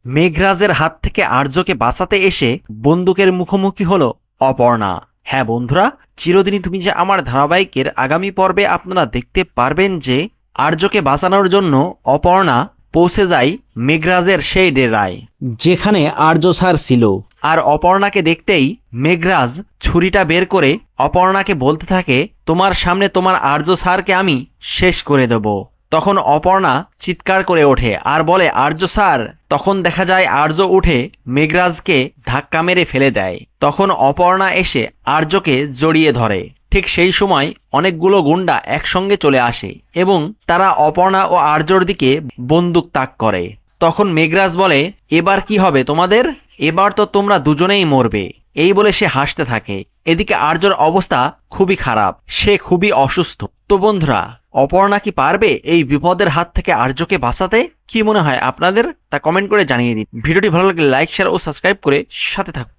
মেঘরাজের হাত থেকে আর্যকে বাঁচাতে এসে বন্দুকের মুখোমুখি হলো অপর্ণা। হ্যাঁ বন্ধুরা, চিরদিনই তুমি যে আমার ধারাবাহিকের আগামী পর্বে আপনারা দেখতে পারবেন যে আর্যকে বাঁচানোর জন্য অপর্ণা পৌঁছে যায় মেঘরাজের সেই ডেরায় যেখানে আর্য স্যার ছিল। আর অপর্ণাকে দেখতেই মেঘরাজ ছুরিটা বের করে অপর্ণাকে বলতে থাকে, তোমার সামনে তোমার আর্য স্যারকে আমি শেষ করে দেব। তখন অপর্ণা চিৎকার করে ওঠে আর বলে, আর্য স্যার। তখন দেখা যায় আর্য উঠে মেঘরাজকে ধাক্কা মেরে ফেলে দেয়। তখন অপর্ণা এসে আর্যকে জড়িয়ে ধরে। ঠিক সেই সময় অনেকগুলো গুন্ডা একসঙ্গে চলে আসে এবং তারা অপর্ণা ও আর্যর দিকে বন্দুক তাক করে। তখন মেঘরাজ বলে, এবার কি হবে তোমাদের? এবার তো তোমরা দুজনেই মরবে। এই বলে সে হাসতে থাকে। এদিকে আর্যর অবস্থা খুবই খারাপ, সে খুবই অসুস্থ। তো বন্ধুরা, অপর্ণা কি পারবে এই বিপদের হাত থেকে আর্যকে বাঁচাতে? কি মনে হয় আপনাদের তা কমেন্ট করে জানিয়ে দিন। ভিডিওটি ভালো লাগলে লাইক, শেয়ার ও সাবস্ক্রাইব করে সাথে থাকুন।